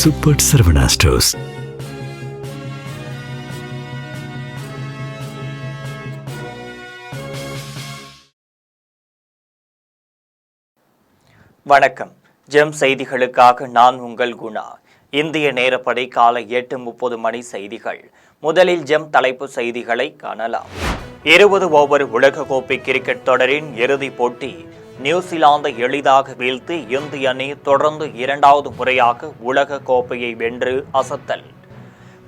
Super Saravana stores. வணக்கம். GeM செய்திகளுக்காக நான் உங்கள் குணா. இந்திய நேரப்படி காலை 8:30 மணி செய்திகள். முதலில் ஜெம் தலைப்பு செய்திகளை காணலாம். 20 ஓவர் உலகக்கோப்பை கிரிக்கெட் தொடரின் இறுதிப் போட்டி. நியூசிலாந்தை எளிதாக வீழ்த்தி இந்திய அணி தொடர்ந்து 2வது முறையாக உலக கோப்பையை வென்று அசத்தல்.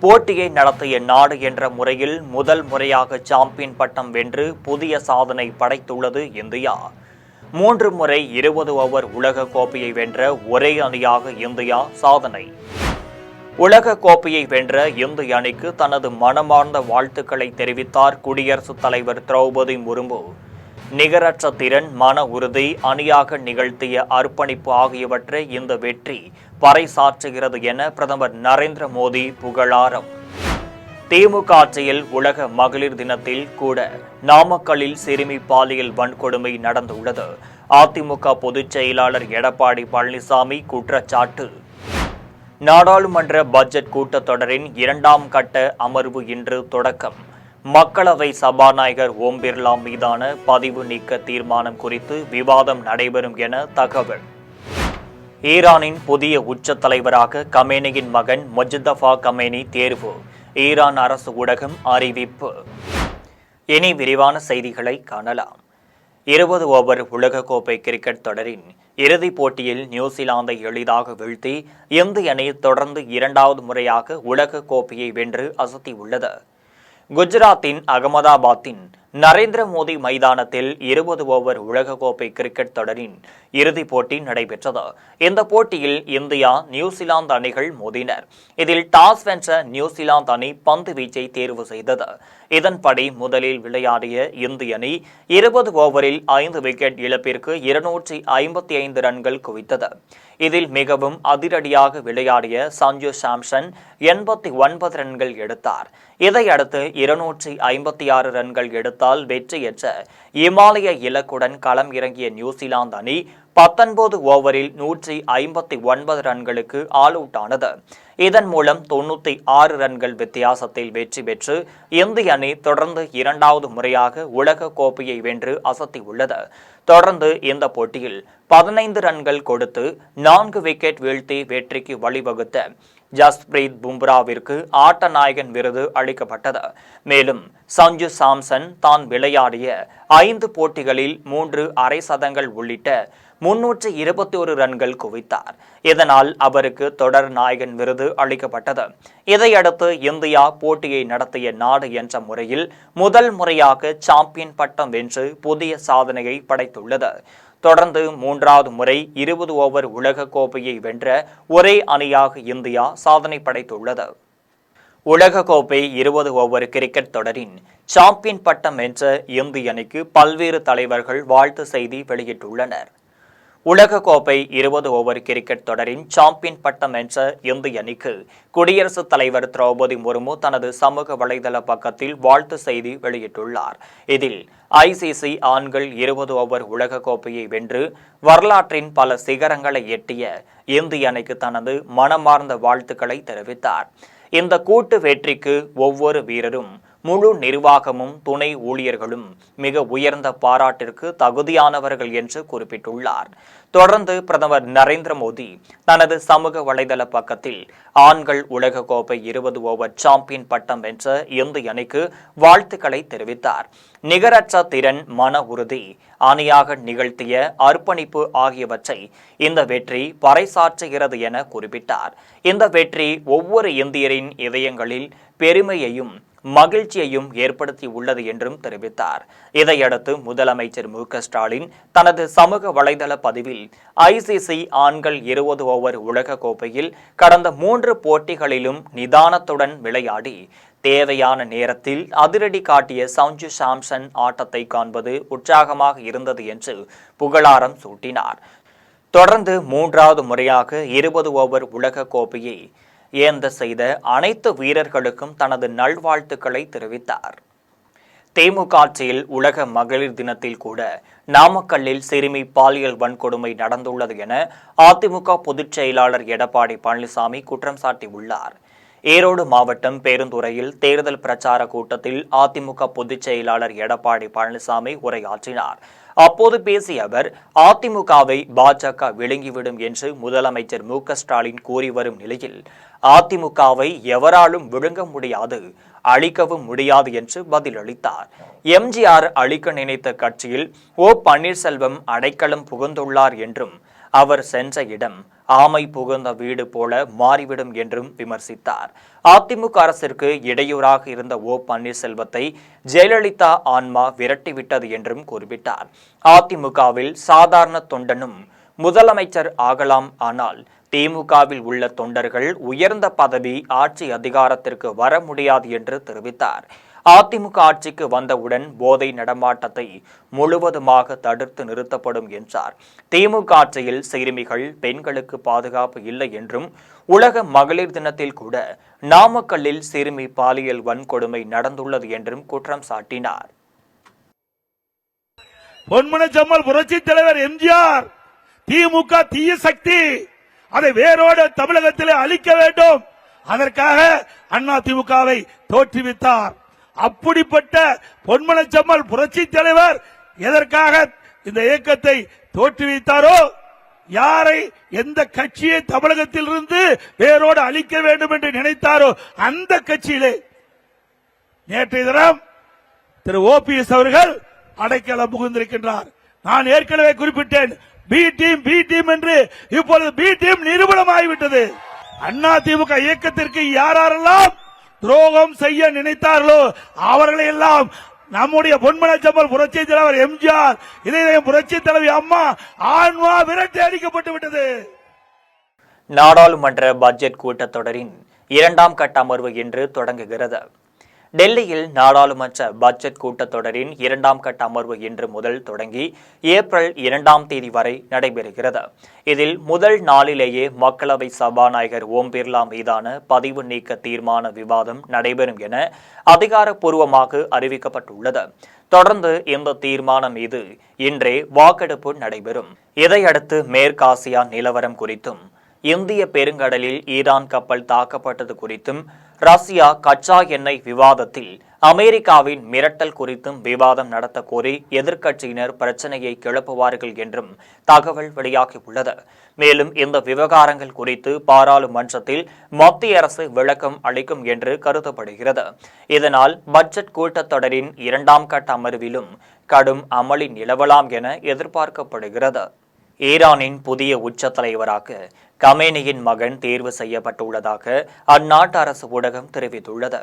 போட்டியை நடத்திய நாடு என்ற முறையில் முதல் முறையாக சாம்பியன் பட்டம் வென்று புதிய சாதனை படைத்துள்ளது இந்தியா. 3 முறை 20 ஓவர் உலக கோப்பையை வென்ற ஒரே அணியாக இந்தியா சாதனை. உலக கோப்பையை வென்ற இந்திய அணிக்கு தனது மனமார்ந்த வாழ்த்துக்களை தெரிவித்தார் குடியரசுத் தலைவர் திரௌபதி முர்மு. நிகரற்ற திறன், மன உறுதி, அணியாக நிகழ்த்திய அர்ப்பணிப்பு ஆகியவற்றை இந்த வெற்றி பறைசாற்றுகிறது என பிரதமர் நரேந்திர மோடி புகழாரம். திமுக ஆட்சியில் உலக மகளிர் தினத்தில் கூட நாமக்கல்லில் சிறுமி பாலியல் வன்கொடுமை நடந்துள்ளது. அதிமுக பொதுச் செயலாளர் எடப்பாடி பழனிசாமி குற்றச்சாட்டு. நாடாளுமன்ற பட்ஜெட் கூட்டத்தொடரின் 2ஆம் கட்ட அமர்வு இன்று தொடக்கம். மக்களவை சபாநாயகர் ஓம் பிர்லா மீதான பதிவு நீக்க தீர்மானம் குறித்து விவாதம் நடைபெறும் என தகவல். ஈரானின் புதிய உச்ச தலைவராக கமேனியின் மகன் மொஜ்தபா கமேனி தேர்வு. ஈரான் அரசு ஊடகம் அறிவிப்பு. இனி விரிவான செய்திகளை காணலாம். 20 ஓவர் உலகக்கோப்பை கிரிக்கெட் தொடரின் இறுதிப் போட்டியில் நியூசிலாந்தை எளிதாக வீழ்த்தி இந்திய அணி தொடர்ந்து 2வது முறையாக உலக கோப்பையை வென்று அசத்தியுள்ளது. குஜராத்தின் அகமதாபாத்தின் நரேந்திர மோடி மைதானத்தில் 20 ஓவர் உலகக்கோப்பை கிரிக்கெட் தொடரின் இறுதிப் போட்டி நடைபெற்றது. இந்த போட்டியில் இந்தியா, நியூசிலாந்து அணிகள் மோதினர். இதில் டாஸ் வென்ற நியூசிலாந்து அணி பந்து வீச்சை தேர்வு செய்தது. இதன்படி முதலில் விளையாடிய இந்திய அணி 20 ஓவரில் 5 விக்கெட் இழப்பிற்கு 255 ரன்கள் குவித்தது. இதில் மிகவும் அதிரடியாக விளையாடிய சஞ்சு சாம்சன் 89 ரன்கள் எடுத்தார். இதையடுத்து 256 ரன்கள் எடுத்தால் வெற்றியற்ற இமாலய இலக்குடன் களம் இறங்கிய நியூசிலாந்து அணி 19 ஓவரில் 159 ரன்களுக்கு ஆல் அவுட் ஆனது. இதன் மூலம் 96 ரன்கள் வித்தியாசத்தில் வெற்றி பெற்று இந்திய அணி தொடர்ந்து 2வது முறையாக உலக கோப்பையை வென்று அசத்தியுள்ளது. தொடர்ந்து இந்த போட்டியில் 15 ரன்கள் கொடுத்து 4 விக்கெட் வீழ்த்தி வெற்றிக்கு வழிவகுத்த ஜஸ்பிரீத் பும்ராவிற்கு ஆட்ட நாயகன் விருது அளிக்கப்பட்டது. மேலும் சஞ்சு சாம்சன் தான் விளையாடிய 5 போட்டிகளில் 3 அரை சதங்கள் உள்ளிட்ட 321 ரன்கள் குவித்தார். இதனால் அவருக்கு தொடர் நாயகன் விருது அளிக்கப்பட்டது. இதையடுத்து இந்தியா போட்டியை நடத்திய நாடு என்ற முறையில் முதல் முறையாக சாம்பியன் பட்டம் வென்று புதிய சாதனையை படைத்துள்ளது. தொடர்ந்து 3வது முறை 20 ஓவர் உலக கோப்பையை வென்ற ஒரே அணியாக இந்தியா சாதனை படைத்துள்ளது. உலகக்கோப்பை 20 ஓவர் கிரிக்கெட் தொடரின் சாம்பியன் பட்டம் வென்ற இந்திய அணிக்கு பல்வேறு தலைவர்கள் வாழ்த்து செய்தி வெளியிட்டுள்ளனர். உலகக்கோப்பை 20 ஓவர் கிரிக்கெட் தொடரின் சாம்பியன் பட்டம் வென்ற இந்திய அணிக்கு குடியரசுத் தலைவர் திரௌபதி முர்மு தனது சமூக வலைதள பக்கத்தில் வாழ்த்து செய்தி வெளியிட்டுள்ளார். இதில் ICC ஆண்கள் 20 ஓவர் உலகக்கோப்பையை வென்று வரலாற்றின் பல சிகரங்களை எட்டிய இந்திய அணிக்கு தனது மனமார்ந்த வாழ்த்துக்களை தெரிவித்தார். இந்த கூட்டு வெற்றிக்கு ஒவ்வொரு வீரரும், முழு நிர்வாகமும், துணை ஊழியர்களும் மிக உயர்ந்த பாராட்டிற்கு தகுதியானவர்கள் என்று குறிப்பிட்டுள்ளார். தொடர்ந்து பிரதமர் நரேந்திர மோடி தனது சமூக வலைதள பக்கத்தில் ஆண்கள் உலக கோப்பை 20 ஓவர் சாம்பியன் பட்டம் வென்ற இந்திய அணிக்கு வாழ்த்துக்களை தெரிவித்தார். நிகரற்ற திறன், மன உறுதி, அணியாக நிகழ்த்திய அர்ப்பணிப்பு ஆகியவற்றை இந்த வெற்றி பறைசாற்றுகிறது என குறிப்பிட்டார். இந்த வெற்றி ஒவ்வொரு இந்தியரின் இதயங்களில் பெருமையையும் மகிழ்ச்சியையும் ஏற்படுத்தி உள்ளது என்றும் தெரிவித்தார். இதையடுத்து முதலமைச்சர் மு.க.ஸ்டாலின் தனது சமூக வலைதள பதிவில் ICC ஆண்கள் 20 ஓவர் உலக கோப்பையில் கடந்த 3 போட்டிகளிலும் நிதானத்துடன் விளையாடி தேவையான நேரத்தில் அதிரடி காட்டிய சஞ்சு சாம்சன் ஆட்டத்தை காண்பது உற்சாகமாக இருந்தது என்று புகழாரம் சூட்டினார். தொடர்ந்து 3வது முறையாக 20 ஓவர் உலக கோப்பையை ஏந்த செய்த அனைத்து வீரர்களுக்கும் தனது நல்வாழ்த்துக்களை தெரிவித்தார். திமுக ஆட்சியில் உலக மகளிர் தினத்தில் கூட நாமக்கல்லில் சிறுமி பாலியல் வன்கொடுமை நடந்துள்ளது என அதிமுக பொதுச் செயலாளர் எடப்பாடி பழனிசாமி குற்றம் சாட்டியுள்ளார். ஈரோடு மாவட்டம் பேருந்துறையில் தேர்தல் பிரச்சார கூட்டத்தில் அதிமுக பொதுச் செயலாளர் எடப்பாடி பழனிசாமி உரையாற்றினார். அப்போது பேசிய அவர், அதிமுகவை பாஜக விழுங்கிவிடும் என்று முதலமைச்சர் மு.க.ஸ்டாலின் கூறி வரும் நிலையில் அதிமுகவை எவராலும் விழுங்க முடியாது, அழிக்கவும் முடியாது என்று பதிலளித்தார். எம்ஜிஆர் அழிக்க நினைத்த கட்சியில் ஓ பன்னீர்செல்வம் அடைக்கலம் புகுந்துள்ளார் என்றும், அவர் சென்ற இடம் ஆமை புகுந்த வீடு போல மாறிவிடும் என்றும் விமர்சித்தார். அதிமுக அரசிற்கு இடையூறாக இருந்த ஓ பன்னீர்செல்வத்தை ஜெயலலிதா ஆன்மா விரட்டிவிட்டது என்றும் குறிப்பிட்டார். அதிமுகவில் சாதாரண தொண்டனும் முதலமைச்சர் ஆகலாம், ஆனால் திமுகவில் உள்ள தொண்டர்கள் உயர்ந்த பதவி, ஆட்சி அதிகாரத்திற்கு வர முடியாது என்று தெரிவித்தார். அதிமுக ஆட்சிக்கு வந்தவுடன் போதை நடமாட்டத்தை முழுவதுமாக தடுத்து நிறுத்தப்படும் என்றார். திமுக ஆட்சியில் சிறுமிகள், பெண்களுக்கு பாதுகாப்பு இல்லை என்றும், உலக மகளிர் தினத்தில் கூட நாமக்கல்லில் சிறுமி பாலியல் வன்கொடுமை நடந்துள்ளது என்றும் குற்றம் சாட்டினார். பொன்மனச்செம்மல் புரட்சி தலைவர் எம்ஜிஆர் திமுக தீய சக்தி, அதை வேரோடு தமிழகத்திலே அழிக்க வேண்டும், அதற்காக அண்ணா திமுகவை தோற்றுவித்தார். அப்படிப்பட்ட பொன்மனச்செம்மல் புரட்சி தலைவர் எதற்காக இந்த இயக்கத்தை தோற்றுவித்தாரோ, யாரை, எந்த கட்சியை தமிழகத்தில் இருந்து வேரோடு அழிக்க வேண்டும் என்று நினைத்தாரோ அந்த கட்சியிலே நேற்றைய தினம் திரு ஓபிஎஸ் அவர்கள் அடைக்கலம் புகுந்திருக்கின்றார். நான் ஏற்கனவே குறிப்பிட்டேன், பி டீம் என்று இப்பொழுது பி டீம் நிரூபணமாகிவிட்டது. அண்ணா திமுக இயக்கத்திற்கு யாரெல்லாம் துரோகம் செய்ய நினைத்தார்களோ அவர்களை எல்லாம் நம்முடைய பொன்மனச்செம்மல் புரட்சி தலைவர் எம்ஜிஆர், இதயம் புரட்சி தலைவி அம்மா ஆன்மா விரட்டி அடிக்கப்பட்டு விட்டது. நாடாளுமன்ற பட்ஜெட் கூட்டத்தொடரின் 2ஆம் கட்ட அமர்வு இன்று தொடங்குகிறது. டெல்லியில் நாடாளுமன்ற பட்ஜெட் கூட்டத்தொடரின் 2ஆம் கட்ட அமர்வு இன்று முதல் தொடங்கி ஏப்ரல் 2ஆம் தேதி வரை நடைபெறுகிறது. இதில் முதல் நாளிலேயே மக்களவை சபாநாயகர் ஓம் பிர்லா மீதான பதிவு நீக்க தீர்மான விவாதம் நடைபெறும் என அதிகாரப்பூர்வமாக அறிவிக்கப்பட்டுள்ளது. தொடர்ந்து இந்த தீர்மானம் மீது இன்றே வாக்கெடுப்பு நடைபெறும். இதையடுத்து மேற்காசியா நிலவரம் குறித்தும், இந்திய பெருங்கடலில் ஈரான் கப்பல் தாக்கப்பட்டது குறித்தும், ரஷ்யா கச்சா எண்ணெய் விவாதத்தில் அமெரிக்காவின் மிரட்டல் குறித்தும் விவாதம் நடத்த கோரி எதிர்க்கட்சியினர் பிரச்சனையை கிளப்புவார்கள் என்றும் தகவல் வெளியாகியுள்ளது. மேலும் இந்த விவகாரங்கள் குறித்து பாராளுமன்றத்தில் மத்திய அரசு விளக்கம் அளிக்கும் என்று கருதப்படுகிறது. இதனால் பட்ஜெட் கூட்டத்தொடரின் 2ஆம் கட்ட அமர்விலும் கடும் அமளி நிலவலாம் என எதிர்பார்க்கப்படுகிறது. ஈரானின் புதிய உச்ச தலைவராக கமேனியின் மகன் தேர்வு செய்யப்பட்டுள்ளதாக அந்நாட்டு அரசு ஊடகம் தெரிவித்துள்ளது.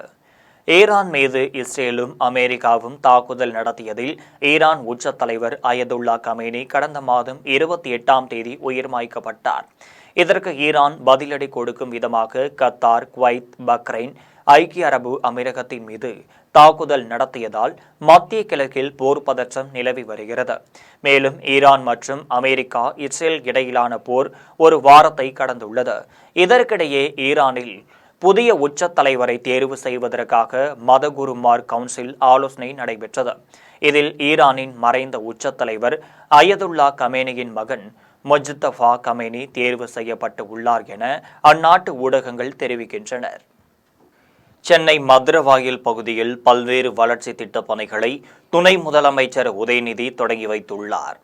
ஈரான் மீது இஸ்ரேலும் அமெரிக்காவும் தாக்குதல் நடத்தியதில் ஈரான் உச்ச தலைவர் அயதுல்லா கமேனி கடந்த மாதம் 28ஆம் தேதி உயிர் மாய்க்கப்பட்டார். இதற்கு ஈரான் பதிலடி கொடுக்கும் விதமாக கத்தார், குவைத், பக்ரைன், ஐக்கிய அரபு அமீரகத்தின் மீது தாக்குதல் நடத்தியதால் மத்திய கிழக்கில் போர் பதற்றம் நிலவி வருகிறது. மேலும் ஈரான் மற்றும் அமெரிக்கா, இஸ்ரேல் இடையிலான போர் ஒரு வாரத்தை கடந்துள்ளது. இதற்கிடையே ஈரானில் புதிய உச்ச தலைவரை தேர்வு செய்வதற்காக மதகுருமார் கவுன்சில் ஆலோசனை நடைபெற்றது. இதில் ஈரானின் மறைந்த உச்ச தலைவர் அயதுல்லா கமேனியின் மகன் முஜ்தபா கமேனி தேர்வு செய்யப்பட்டு உள்ளார் என அந்நாட்டு ஊடகங்கள் தெரிவிக்கின்றன. சென்னை மதுரவாயல் பகுதியில் பல்வேறு வளர்ச்சி திட்டப் பணிகளை துணை முதலமைச்சர் உதயநிதி தொடங்கி வைத்துள்ளார்.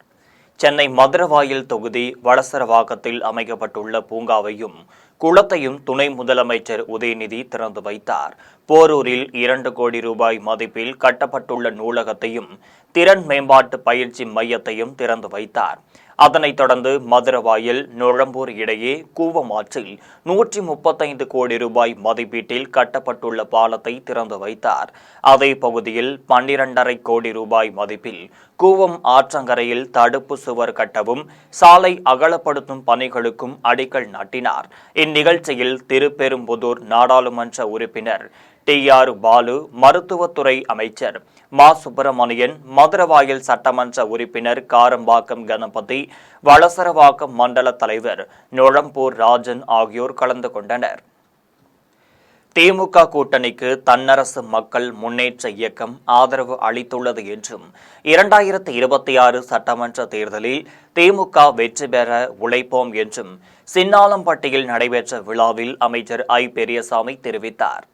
சென்னை மதுரவாயல் தொகுதி வளசரவாக்கத்தில் அமைக்கப்பட்டுள்ள பூங்காவையும் குளத்தையும் துணை முதலமைச்சர் உதயநிதி திறந்து வைத்தார். போரூரில் 2 கோடி ரூபாய் மதிப்பில் கட்டப்பட்டுள்ள நூலகத்தையும் திறன் மேம்பாட்டு பயிற்சி மையத்தையும் திறந்து வைத்தார். அதனைத் தொடர்ந்து மதுரவாயல் நுழம்பூர் இடையே கூவமாற்றில் 135 கோடி ரூபாய் மதிப்பீட்டில் கட்டப்பட்டுள்ள பாலத்தை திறந்து வைத்தார். அதே பகுதியில் 12.5 கோடி ரூபாய் மதிப்பில் கூவம் ஆற்றங்கரையில் தடுப்பு சுவர் கட்டவும் சாலை அகலப்படுத்தும் பணிகளுக்கும் அடிக்கல் நாட்டினார். இந்நிகழ்ச்சியில் திருப்பெரும்புதூர் நாடாளுமன்ற உறுப்பினர் TR பாலு, மருத்துவத்துறை அமைச்சர் மா சுப்பிரமணியன், மதுரவாயல் சட்டமன்ற உறுப்பினர் காரம்பாக்கம் கணபதி, வளசரவாக்கம் மண்டல தலைவர் நுழம்பூர் ராஜன் ஆகியோர் கலந்து கொண்டனர். திமுக கூட்டணிக்கு தன்னரசு மக்கள் முன்னேற்ற இயக்கம் ஆதரவு அளித்துள்ளது என்றும் 2026 சட்டமன்ற தேர்தலில் திமுக வெற்றி பெற உழைப்போம் என்றும் சின்னாளம்பட்டியில் நடைபெற்ற விழாவில் அமைச்சர் பெரியசாமி தெரிவித்தார்.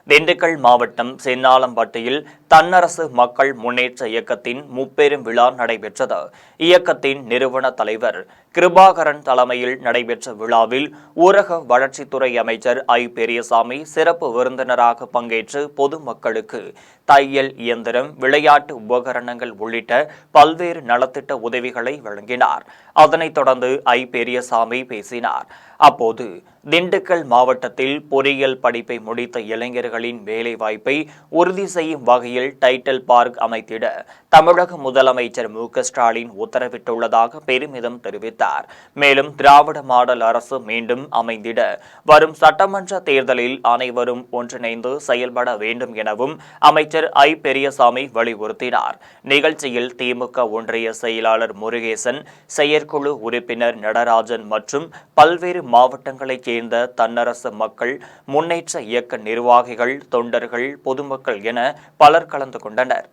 திண்டுக்கல் மாவட்டம் சின்னாளம்பட்டியில் தன்னரசு மக்கள் முன்னேற்ற இயக்கத்தின் முப்பெரும் விழா நடைபெற்றது. இயக்கத்தின் நிறுவன தலைவர் கிருபாகரன் தலைமையில் நடைபெற்ற விழாவில் ஊரக வளர்ச்சித்துறை அமைச்சர் பெரியசாமி சிறப்பு விருந்தினராக பங்கேற்று பொதுமக்களுக்கு தையல் இயந்திரம், விளையாட்டு உபகரணங்கள் உள்ளிட்ட பல்வேறு நலத்திட்ட உதவிகளை வழங்கினார். அதனைத் தொடர்ந்து பெரியசாமி பேசினார். அப்போது திண்டுக்கல் மாவட்டத்தில் பொறியியல் படிப்பை முடித்த இளைஞர்களின் வேலைவாய்ப்பை உறுதி செய்யும் வகையில் டைட்டில் பார்க் அமைத்திட தமிழக முதலமைச்சர் ஸ்டாலின் உத்தரவிட்டுள்ளதாக பெருமிதம் தெரிவித்தார். மேலும் திராவிட மாடல் அரசு மீண்டும் அமைந்திட வரும் சட்டமன்ற தேர்தலில் அனைவரும் ஒன்றிணைந்து செயல்பட வேண்டும் எனவும் அமைச்சர் பெரியசாமி வலியுறுத்தினார். நிகழ்ச்சியில் திமுக ஒன்றிய செயலாளர் முருகேசன், செயற்குழு உறுப்பினர் நடராஜன் மற்றும் பல்வேறு மாவட்டங்களைச் சேர்ந்த தன்னரசு மக்கள் முன்னேற்ற இயக்க நிர்வாகிகள், தொண்டர்கள், பொதுமக்கள் என பலர் கலந்து கொண்டனர்.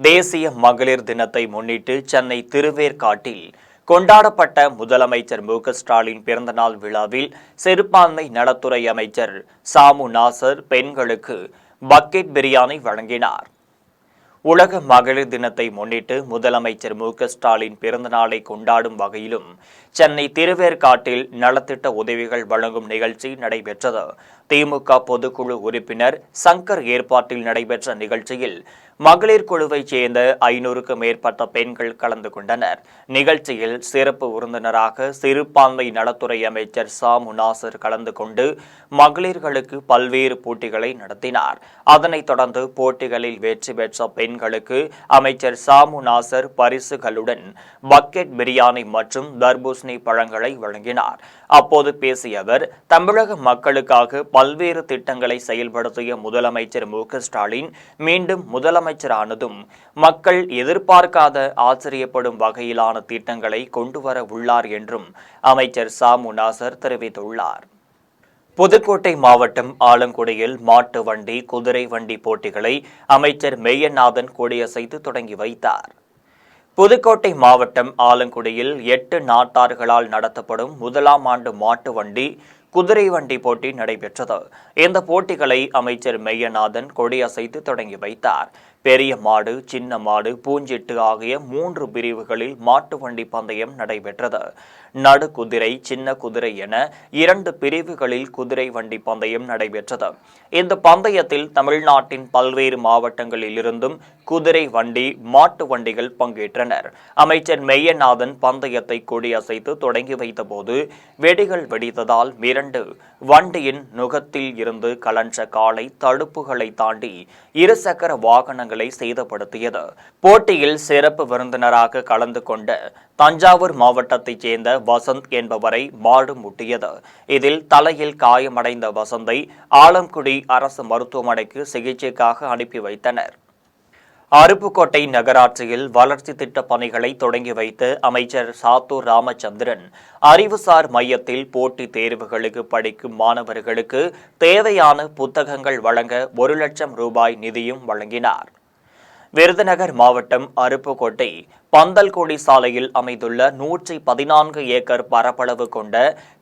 தேசிய மகளிர் தினத்தை முன்னிட்டு சென்னை திருவேற்காட்டில் கொண்டாடப்பட்ட முதலமைச்சர் ஸ்டாலின் பிறந்தநாள் விழாவில் சிறுபான்மை நலத்துறை அமைச்சர் சாமு நாசர் பெண்களுக்கு பக்கெட் பிரியாணி வழங்கினார். உலக மகளிர் தினத்தை முன்னிட்டு முதலமைச்சர் ஸ்டாலின் பிறந்தநாளை கொண்டாடும் வகையிலும் சென்னை திருவேற்காட்டில் நலத்திட்ட உதவிகள் வழங்கும் நிகழ்ச்சி நடைபெற்றது. திமுக பொதுக்குழு உறுப்பினர் சங்கர் ஏற்பாட்டில் நடைபெற்ற நிகழ்ச்சியில் மகளிர் குழுவைச் சேர்ந்த 500க்கும் மேற்பட்ட பெண்கள் கலந்து கொண்டனர். நிகழ்ச்சியில் சிறப்பு விருந்தினராக சிறுபான்மை நலத்துறை அமைச்சர் சாமு நாசர் கலந்து கொண்டு மகளிர்களுக்கு பல்வேறு போட்டிகளை நடத்தினார். அதனைத் தொடர்ந்து போட்டிகளில் வெற்றி பெற்ற பெண்களுக்கு அமைச்சர் சாமு நாசர் பரிசுகளுடன் பக்கெட் பிரியாணி மற்றும் தர்பூசணி பழங்களை வழங்கினார். அப்போது பேசிய அவர், தமிழக மக்களுக்காக பல்வேறு திட்டங்களை செயல்படுத்திய முதலமைச்சர் ஸ்டாலின் மீண்டும் முதலமைச்சரானதும் மக்கள் எதிர்பார்க்காத ஆச்சரியப்படும் வகையிலான திட்டங்களை கொண்டுவர உள்ளார் என்றும் அமைச்சர் சாமு நாசர் தெரிவித்துள்ளார். புதுக்கோட்டை மாவட்டம் ஆலங்குடியில் மாட்டு வண்டி, குதிரை வண்டி போட்டிகளை அமைச்சர் மெய்யநாதன் கொடியசைத்து தொடங்கி வைத்தார். புதுக்கோட்டை மாவட்டம் ஆலங்குடியில் 8 நாட்டார்களால் நடத்தப்படும் முதலாம் ஆண்டு மாட்டு வண்டி, குதிரை வண்டி போட்டி நடைபெற்றது. இந்த போட்டிகளை அமைச்சர் மெய்யநாதன் கொடியசைத்து தொடங்கி வைத்தார். பெரிய மாடு, சின்ன மாடு, பூஞ்சிட்டு ஆகிய 3 பிரிவுகளில் மாட்டு வண்டி பந்தயம் நடைபெற்றது. நடு குதிரை, சின்ன குதிரை என 2 பிரிவுகளில் குதிரை வண்டி பந்தயம் நடைபெற்றது. இந்த பந்தயத்தில் தமிழ்நாட்டின் பல்வேறு மாவட்டங்களில் இருந்தும் குதிரை வண்டி, மாட்டு வண்டிகள் பங்கேற்றனர். அமைச்சர் மெய்யநாதன் பந்தயத்தை கொடியசைத்து தொடங்கி வைத்த போது வெடிகள் வெடித்ததால் மிரண்டு வண்டியின் நுகத்தில் இருந்து கலன்ற காலை தடுப்புகளை தாண்டி 2 சக்கர வாகனங்களை சேதப்படுத்தியது. போட்டியில் சிறப்பு விருந்தினராக கலந்து கொண்ட தஞ்சாவூர் மாவட்டத்தைச் சேர்ந்த வசந்த் என்பவரை மாடு முட்டியது. இதில் தலையில் காயமடைந்த வசந்தை ஆலங்குடி அரசு மருத்துவமனைக்கு சிகிச்சைக்காக அனுப்பி வைத்தனர். அருப்புக்கோட்டை நகராட்சியில் வளர்ச்சி திட்ட பணிகளை தொடங்கி வைத்து அமைச்சர் சாத்தூர் ராமச்சந்திரன் அறிவுசார் மையத்தில் போட்டித் தேர்வுகளுக்கு படிக்கும் மாணவர்களுக்கு தேவையான புத்தகங்கள் வழங்க 1 லட்சம் ரூபாய் நிதியும் வழங்கினார். விருதுநகர் மாவட்டம் அருப்புக்கோட்டை பந்தல்கோடி சாலையில் அமைந்துள்ள 114 ஏக்கர் பரப்பளவு கொண்ட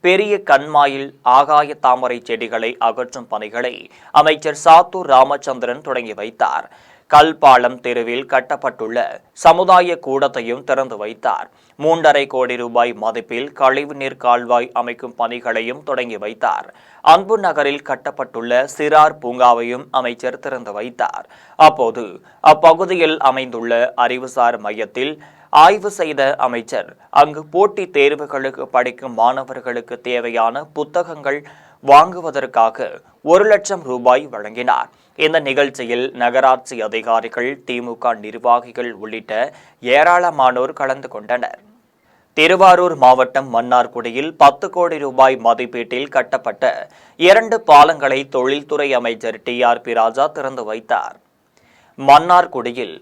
பெரிய கண்மாயில் ஆகாய தாமரை செடிகளை அகற்றும் பணிகளை அமைச்சர் சாத்தூர் ராமச்சந்திரன் தொடங்கி வைத்தார். கல்பாலம் தெருவில் கட்டப்பட்டுள்ள சமுதாய கூடத்தையும் திறந்து வைத்தார். 3.5 கோடி ரூபாய் மதிப்பில் கழிவுநீர் கால்வாய் அமைக்கும் பணிகளையும் தொடங்கி வைத்தார். அன்பு நகரில் கட்டப்பட்டுள்ள சிறார் பூங்காவையும் அமைச்சர் திறந்து வைத்தார். அப்போது அப்பகுதியில் அமைந்துள்ள அறிவுசார் மையத்தில் ஆய்வு செய்த அமைச்சர் அங்கு போட்டித் தேர்வுகளுக்கு படிக்கும் மாணவர்களுக்கு தேவையான புத்தகங்கள் வாங்குவதற்காக 1 லட்சம் ரூபாய் வழங்கினார். இந்த நிகழ்ச்சியில் நகராட்சி அதிகாரிகள், திமுக நிர்வாகிகள் உள்ளிட்ட ஏராளமானோர் கலந்து கொண்டனர். திருவாரூர் மாவட்டம் மன்னார்குடியில் 10 கோடி ரூபாய் மதிப்பீட்டில் கட்டப்பட்ட 2 பாலங்களை தொழில்துறை அமைச்சர் TRP ராஜா திறந்து வைத்தார். மன்னார்குடியில்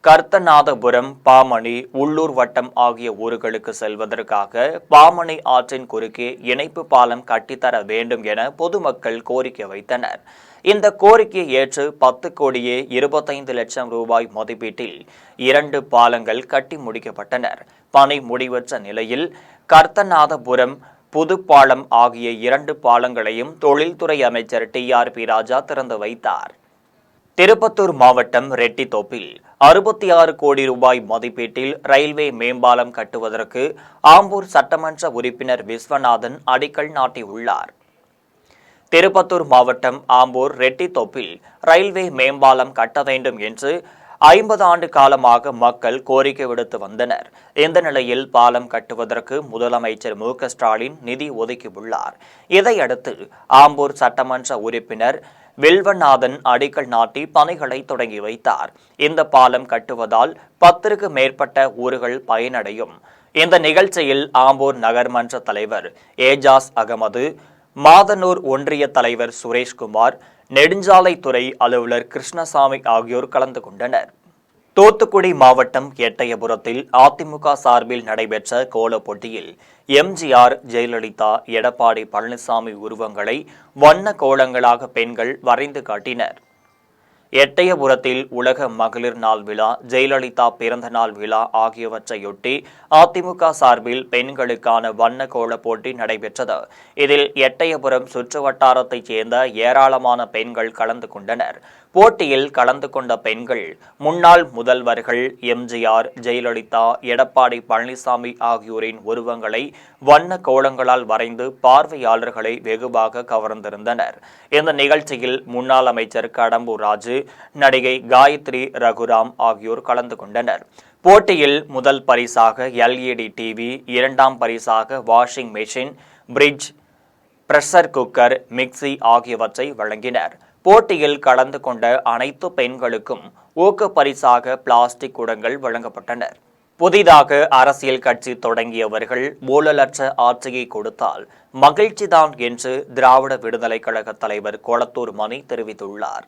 கர்த்தநாதபுரம், பாமணி, உள்ளூர் வட்டம் ஆகிய ஊர்களுக்கு செல்வதற்காக பாமணி ஆற்றின் குறுக்கே இணைப்பு பாலம் கட்டித்தர வேண்டும் என பொதுமக்கள் கோரிக்கை வைத்தனர். இந்த கோரிக்கையை ஏற்று 10 கோடியே 25 லட்சம் ரூபாய் மதிப்பீட்டில் 2 பாலங்கள் கட்டி முடிக்கப்பட்டனர். பணி முடிவற்ற நிலையில் கர்த்தநாதபுரம், புதுப்பாலம் ஆகிய 2 பாலங்களையும் தொழில்துறை அமைச்சர் TRP ராஜா திறந்து வைத்தார். திருப்பத்தூர் மாவட்டம் ரெட்டித்தோப்பில் 66 கோடி ரூபாய் மதிப்பீட்டில் ரயில்வே மேம்பாலம் கட்டுவதற்கு ஆம்பூர் சட்டமன்ற உறுப்பினர் விஸ்வநாதன் அடிக்கல் நாட்டியுள்ளார். திருப்பத்தூர் மாவட்டம் ஆம்பூர் ரெட்டித்தோப்பில் ரயில்வே மேம்பாலம் கட்ட வேண்டும் என்று 50 ஆண்டு காலமாக மக்கள் கோரிக்கை விடுத்து வந்தனர். இந்த நிலையில் பாலம் கட்டுவதற்கு முதலமைச்சர் மு.க.ஸ்டாலின் நிதி ஒதுக்கியுள்ளார். இதையடுத்து ஆம்பூர் சட்டமன்ற உறுப்பினர் வில்வநாதன் அடிக்கல் நாட்டி பணிகளை தொடங்கி வைத்தார். இந்த பாலம் கட்டுவதால் 10க்கு மேற்பட்ட ஊர்கள் பயனடையும். இந்த நிகழ்ச்சியில் ஆம்பூர் நகர்மன்ற தலைவர் ஏஜாஸ் அகமது, மாதனூர் ஒன்றிய தலைவர் சுரேஷ்குமார், நெடுஞ்சாலைத்துறை அலுவலர் கிருஷ்ணசாமி ஆகியோர் கலந்து கொண்டனர். தூத்துக்குடி மாவட்டம் எட்டயபுரத்தில் அதிமுக சார்பில் நடைபெற்ற கோலப் போட்டியில் எம்ஜிஆர், ஜெயலலிதா, எடப்பாடி பழனிசாமி உருவங்களை வண்ண கோலங்களாக பெண்கள் வரைந்து காட்டினர். எட்டயபுரத்தில் உலக மகளிர் நாள் விழா, ஜெயலலிதா பிறந்த நாள் விழா ஆகியவற்றையொட்டி அதிமுக சார்பில் பெண்களுக்கான வண்ண கோல போட்டி நடைபெற்றது. இதில் எட்டயபுரம் சுற்று வட்டாரத்தைச் சேர்ந்த ஏராளமான பெண்கள் கலந்து கொண்டனர். போட்டியில் கலந்து கொண்ட பெண்கள் முன்னாள் முதல்வர்கள் எம்ஜிஆர், ஜெயலலிதா, எடப்பாடி பழனிசாமி ஆகியோரின் உருவங்களை வண்ண கோலங்களால் வரைந்து பார்வையாளர்களை வெகுவாக கவர்ந்திருந்தனர். இந்த நிகழ்ச்சியில் முன்னாள் அமைச்சர் கடம்பூர் ராஜு, நடிகை காயத்ரி ரகுராம் ஆகியோர் கலந்து கொண்டனர். போட்டியில் முதல் பரிசாக LED டிவி, 2ஆம் பரிசாக washing machine, fridge, pressure cooker, mixie ஆகியவற்றை வழங்கினர். போட்டியில் கலந்து கொண்ட அனைத்து பெண்களுக்கும் ஊக்க பரிசாக பிளாஸ்டிக் குடங்கள் வழங்கப்பட்டனர். புதிதாக அரசியல் கட்சி தொடங்கியவர்கள் ஊழலற்ற ஆட்சியை கொடுத்தால் மகிழ்ச்சிதான் என்று திராவிட விடுதலை கழக தலைவர் கொளத்தூர் மணி தெரிவித்துள்ளார்.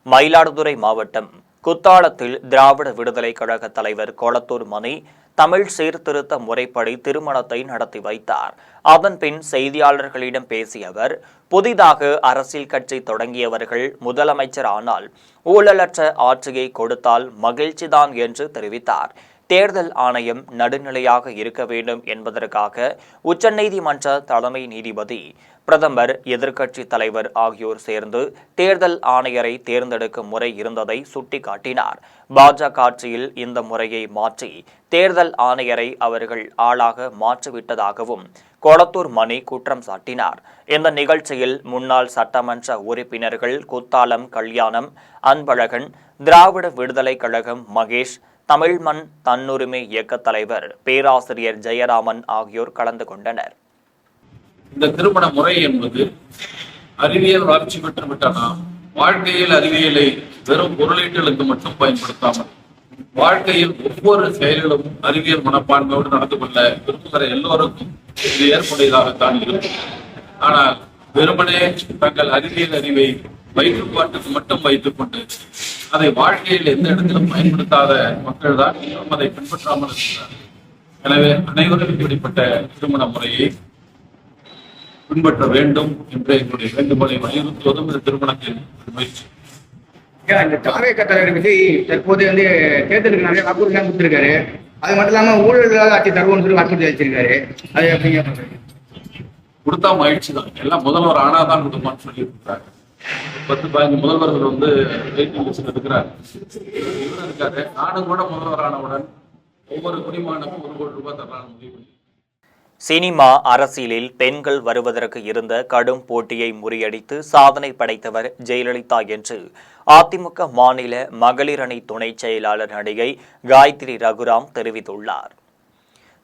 மயிலாடுதுறை மாவட்டம் குத்தாலத்தில் திராவிட விடுதலை கழக தலைவர் கொளத்தூர் மணி தமிழ் சீர்திருத்த முறைப்படி திருமணத்தை நடத்தி வைத்தார். அதன்பின் செய்தியாளர்களிடம் பேசிய அவர், புதிதாக அரசியல் கட்சி தொடங்கியவர்கள் முதலமைச்சர் ஆனால் ஊழலற்ற ஆட்சியை கொடுத்தால் மகிழ்ச்சிதான் என்று தெரிவித்தார். தேர்தல் ஆணையம் நடுநிலையாக இருக்க வேண்டும் என்பதற்காக உச்சநீதிமன்ற தலைமை நீதிபதி, பிரதமர், எதிர்க்கட்சி தலைவர் ஆகியோர் சேர்ந்து தேர்தல் ஆணையரை தேர்ந்தெடுக்கும் முறை இருந்ததை சுட்டிக்காட்டினார். பாஜக ஆட்சியில் இந்த முறையை மாற்றி தேர்தல் ஆணையரை அவர்கள் ஆளாக மாற்றிவிட்டதாகவும் கொளத்தூர் மணி குற்றம் சாட்டினார். இந்த நிகழ்ச்சியில் முன்னாள் சட்டமன்ற உறுப்பினர்கள் குத்தாலம் கல்யாணம், அன்பழகன், திராவிட விடுதலை கழகம் மகேஷ், தமிழ்மண் தன்னுரிமை இயக்க தலைவர் பேராசிரியர் ஜெயராமன் ஆகியோர் கலந்து கொண்டனர். இந்த திருமண முறை என்பது அறிவியல் வளர்ச்சி பெற்று விட்டனா வாழ்க்கையில் அறிவியலை வெறும் பொருளீட்டலுக்கு மட்டும் பயன்படுத்தாமல் வாழ்க்கையில் ஒவ்வொரு செயலிலும் அறிவியல் மனப்பான்மையோடு நடந்து கொள்ள விரும்புகிற எல்லோருக்கும் இது ஏற்புடையதாகத்தான் இருக்கும். ஆனால் வெறுமனே தங்கள் அறிவியல் அறிவை வயிற்றுப்பாட்டுக்கு மட்டும் வைத்துக் கொண்டு அதை வாழ்க்கையில் எந்த இடத்திலும் பயன்படுத்தாத மக்கள் தான் இன்னும் அதை பின்பற்றாமல் இருக்கிறார்கள். எனவே அனைவரும் இப்படிப்பட்ட திருமண முறையை பின்பற்ற வேண்டும் என்ற எங்களுடைய வேண்டுகோளை வலியுறுத்துவதும் இந்த திருமணத்தின் முயற்சி. இந்த தாவேக தலைவர் விஜய் தற்போது தேர்தலுக்கு நிறைய வாக்குறுதி கொடுத்திருக்காரு. அது மட்டும் இல்லாம ஊழல் ஆட்சி தருவோம்னு சொல்லி வாக்குறுதி அளிச்சிருக்காரு. அது எப்படிங்க? கொடுத்தா மகிழ்ச்சி தான். எல்லாம் முதல்வர் ஆனாதான் கொடுப்பான்னு சொல்லி இருக்கிறாங்க. 10-15 முதல்வர்கள் வெயிட்டிங் லிஸ்ட்ல இருக்கிறார். இவரும் இருக்காரு. நானும் கூட முதல்வர் ஆனவுடன் ஒவ்வொரு குடிமகனுக்கும் 1 கோடி ரூபாய் தரலான்னு முடிவு. சினிமா அரசியலில் பெண்கள் வருவதற்கு இருந்த கடும் போட்டியை முறியடித்து சாதனை படைத்தவர் ஜெயலலிதா என்று அதிமுக மாநில மகளிர் அணி துணை செயலாளர் நடிகை காயத்ரி ரகுராம் தெரிவித்துள்ளார்.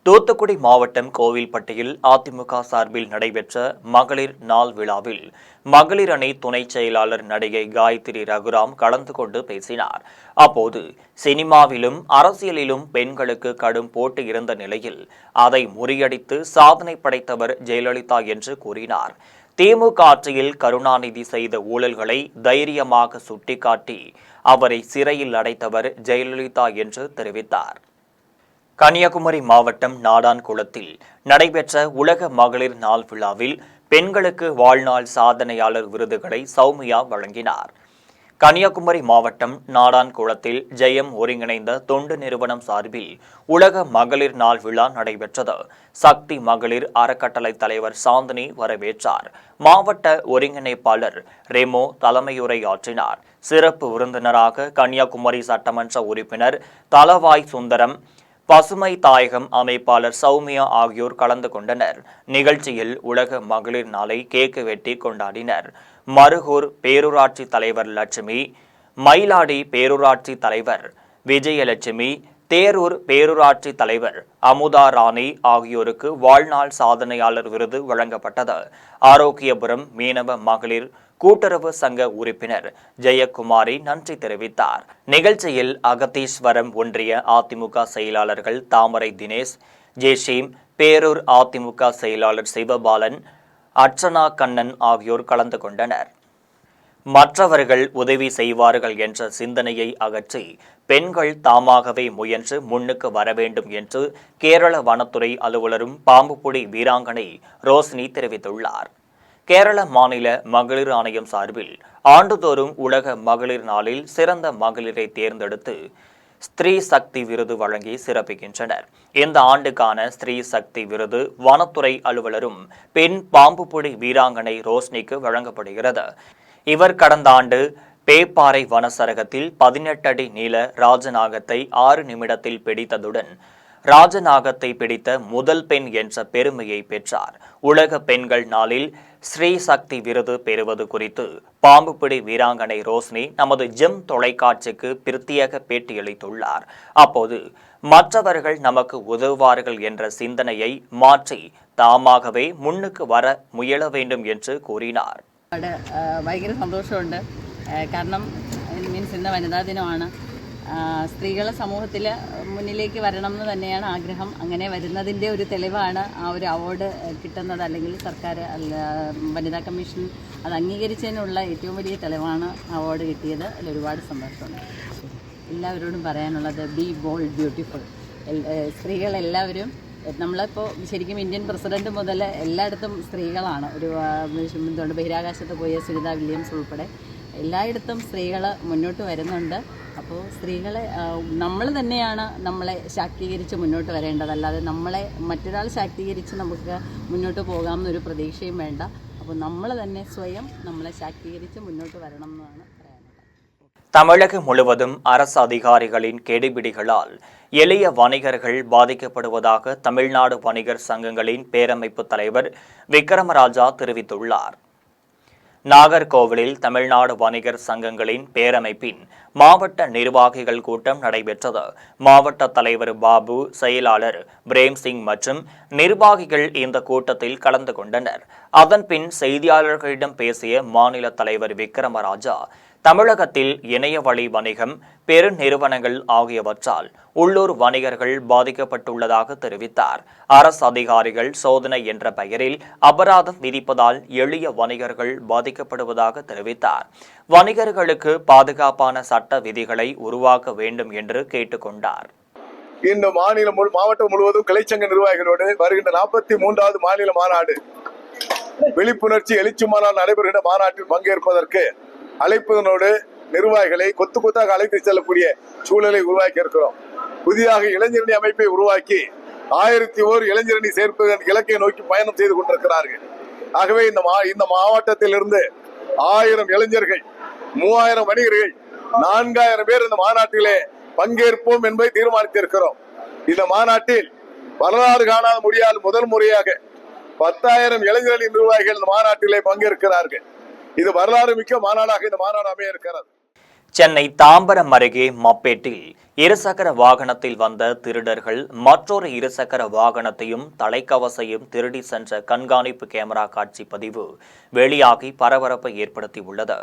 தூத்துக்குடி மாவட்டம் கோவில்பட்டியில் அதிமுக சார்பில் நடைபெற்ற மகளிர் நாள் விழாவில் மகளிர் அணி துணை செயலாளர் நடிகை காயத்ரி ரகுராம் கலந்து கொண்டு பேசினார். அப்போது சினிமாவிலும் அரசியலிலும் பெண்களுக்கு கடும் போட்டி இருந்த நிலையில் அதை முறியடித்து சாதனை படைத்தவர் ஜெயலலிதா என்று கூறினார். திமுக ஆட்சியில் கருணாநிதி செய்த ஊழல்களை தைரியமாக சுட்டிக்காட்டி அவரை சிறையில் அடைத்தவர் ஜெயலலிதா என்று தெரிவித்தார். கன்னியாகுமரி மாவட்டம் நாடான்குளத்தில் நடைபெற்ற உலக மகளிர் நாள் விழாவில் பெண்களுக்கு வாழ்நாள் சாதனையாளர் விருதுகளை சௌமியா வழங்கினார். கன்னியாகுமரி மாவட்டம் நாடான்குளத்தில் ஜெயம் ஒருங்கிணைந்த தொண்டு நிறுவனம் சார்பில் உலக மகளிர் நாள் விழா நடைபெற்றது. சக்தி மகளிர் அறக்கட்டளை தலைவர் சாந்தினி வரவேற்றார். மாவட்ட ஒருங்கிணைப்பாளர் ரெமோ தலைமையுரையாற்றினார். சிறப்பு விருந்தினராக கன்னியாகுமரி சட்டமன்ற உறுப்பினர் தலவாய் சுந்தரம், பசுமை தாயகம் அமைப்பாளர் சௌமியா ஆகியோர் கலந்து கொண்டனர். நிகழ்ச்சியில் உலக மகளிர் நாளை கேக்கு வெட்டி கொண்டாடினர். மருகூர் பேரூராட்சி தலைவர் லட்சுமி, மயிலாடி பேரூராட்சி தலைவர் விஜயலட்சுமி, தேரூர் பேரூராட்சி தலைவர் அமுதா ராணி ஆகியோருக்கு வாழ்நாள் சாதனையாளர் விருது வழங்கப்பட்டது. ஆரோக்கியபுரம் மீனவ மகளிர் கூட்டுறவு சங்க உறுப்பினர் ஜெயக்குமாரி நன்றி தெரிவித்தார். நிகழ்ச்சியில் அகத்தீஸ்வரம் ஒன்றிய அதிமுக செயலாளர்கள் தாமரை தினேஷ், ஜெஷீம், பேரூர் அதிமுக செயலாளர் சிவபாலன், அர்ச்சனா கண்ணன் ஆகியோர் கலந்து கொண்டனர். மற்றவர்கள் உதவி செய்வார்கள் என்ற சிந்தனையை அகற்றி பெண்கள் தாமாகவே முயன்று முன்னுக்கு வர வேண்டும் என்று கேரள வனத்துறை அலுவலரும் பாம்புப்புடி வீராங்கனை ரோஷினி தெரிவித்துள்ளார். கேரள மாநில மகளிர் ஆணையம் சார்பில் ஆண்டுதோறும் உலக மகளிர் நாளில் சிறந்த மகளிரை தேர்ந்தெடுத்து ஸ்திரீ சக்தி விருது வழங்கி சிறப்பிக்கின்றனர். இந்த ஆண்டுக்கான ஸ்திரீ சக்தி விருது வனத்துறை அலுவலரும் பெண் பாம்புப்புடி வீராங்கனை ரோஷினிக்கு வழங்கப்படுகிறது. இவர் கடந்த ஆண்டு பேப்பாறை வனசரகத்தில் 18 அடி நீள ராஜநாகத்தை 6 நிமிடத்தில் பிடித்ததுடன் ராஜநாகத்தை பிடித்த முதல் பெண் என்ற பெருமையை பெற்றார். உலக பெண்கள் நாளில் ஸ்ரீ சக்தி விருது பெறுவது குறித்து பாம்புப்பிடி வீராங்கனை ரோஷினி நமது ஜெம் தொலைக்காட்சிக்கு பிரத்யேக பேட்டியளித்துள்ளார். அப்போது மற்றவர்கள் நமக்கு உதவுவார்கள் என்ற சிந்தனையை மாற்றி தாமாகவே முன்னுக்கு வர முயல வேண்டும் என்று கூறினார். ഭയങ്കര സന്തോഷമുണ്ട്. കാരണം മീൻസ് ഇന്ന് വനിതാ ദിനമാണ്. സ്ത്രീകൾ സമൂഹത്തിൽ മുന്നിലേക്ക് വരണം എന്ന് തന്നെയാണ് ആഗ്രഹം. അങ്ങനെ വരുന്നതിൻ്റെ ഒരു തെളിവാണ് ആ ഒരു അവാർഡ് കിട്ടുന്നത്. അല്ലെങ്കിൽ സർക്കാർ വനിതാ കമ്മീഷൻ അത് അംഗീകരിച്ചതിനുള്ള ഏറ്റവും വലിയ തെളിവാണ് അവാർഡ് കിട്ടിയത്. അതിൽ ഒരുപാട് സന്തോഷമുണ്ട്. എല്ലാവരോടും പറയാനുള്ളത് ബി ബോൾഡ് ബ്യൂട്ടിഫുൾ. സ്ത്രീകളെല്ലാവരും നമ്മളിപ്പോൾ ശരിക്കും ഇന്ത്യൻ പ്രസിഡന്റ് മുതൽ എല്ലായിടത്തും സ്ത്രീകളാണ്. ഒരു എന്തുകൊണ്ട് ബഹിരാകാശത്ത് പോയ സുനിത വില്യംസ് ഉൾപ്പെടെ എല്ലായിടത്തും സ്ത്രീകൾ മുന്നോട്ട് വരുന്നുണ്ട്. അപ്പോൾ സ്ത്രീകളെ നമ്മൾ തന്നെയാണ് നമ്മളെ ശാക്തീകരിച്ച് മുന്നോട്ട് വരേണ്ടത്. അല്ലാതെ നമ്മളെ മറ്റൊരാൾ ശാക്തീകരിച്ച് നമുക്ക് മുന്നോട്ട് പോകാമെന്നൊരു പ്രതീക്ഷയും വേണ്ട. അപ്പോൾ നമ്മൾ തന്നെ സ്വയം നമ്മളെ ശാക്തീകരിച്ച് മുന്നോട്ട് വരണം എന്നാണ് പറയാനുള്ളത്. தமிழகம் முழுவதும் அரசு அதிகாரிகளின் கெடுபிடிகளால் எளிய வணிகர்கள் பாதிக்கப்படுவதாக தமிழ்நாடு வணிகர் சங்கங்களின் பேரமைப்பு தலைவர் விக்ரமராஜா தெரிவித்துள்ளார். நாகர்கோவிலில் தமிழ்நாடு வணிகர் சங்கங்களின் பேரமைப்பின் மாவட்ட நிர்வாகிகள் கூட்டம் நடைபெற்றது. மாவட்ட தலைவர் பாபு, செயலாளர் பிரேம்சிங் மற்றும் நிர்வாகிகள் இந்த கூட்டத்தில் கலந்து கொண்டனர். அதன்பின் செய்தியாளர்களிடம் பேசிய மாநில தலைவர் விக்ரமராஜா, தமிழகத்தில் இணைய வழி வணிகம், பெருநிறுவனங்கள் ஆகியவற்றால் உள்ளூர் வணிகர்கள் பாதிக்கப்பட்டுள்ளதாக தெரிவித்தார். அரசு அதிகாரிகள் சோதனை என்ற பெயரில் அபராதம் விதிப்பதால் எளிய வணிகர்கள் பாதிக்கப்படுவதாக தெரிவித்தார். வணிகர்களுக்கு பாதுகாப்பான சட்ட விதிகளை உருவாக்க வேண்டும் என்று கேட்டுக்கொண்டார். இந்த மாவட்டம் முழுவதும் கிளைச்சங்க நிர்வாகிகளோடு வருகின்ற 43வது மாநில மாநாடு விழிப்புணர்ச்சி எழுச்சி மாநாடு நடைபெறுகின்ற மாநாட்டில் பங்கேற்பதற்கு அழைப்பதனோடு நிர்வாகிகளை கொத்து கொத்தாக அழைத்து செல்லக்கூடிய சூழலை உருவாக்கி இருக்கிறோம். புதிதாக இளைஞரணி அமைப்பை உருவாக்கி 1001 இளைஞரணி சேர்ப்பதன் இலக்கை நோக்கி பயணம் செய்து கொண்டிருக்கிறார்கள். ஆகவே இந்த மாவட்டத்திலிருந்து 1000 இளைஞர்கள், 3000 வணிகர்கள், 4000 பேர் இந்த மாநாட்டிலே பங்கேற்போம் என்பதை தீர்மானித்திருக்கிறோம். இந்த மாநாட்டில் வரலாறு காணாத முடியாத முதல் முறையாக 10,000 இளைஞரணி நிர்வாகிகள் இந்த மாநாட்டிலே பங்கேற்கிறார்கள். இது வரலாறு மிக்க மாநாடாக இந்த மாநாடு அமைய இருக்கிறது. சென்னை தாம்பரம் அருகே மப்பேட்டில் இருசக்கர வாகனத்தில் வந்த திருடர்கள் மற்றொரு இருசக்கர வாகனத்தையும் தலைக்கவசையும் திருடி சென்ற கண்காணிப்பு கேமரா காட்சி பதிவு வெளியாகி பரபரப்பை ஏற்படுத்தியுள்ளது.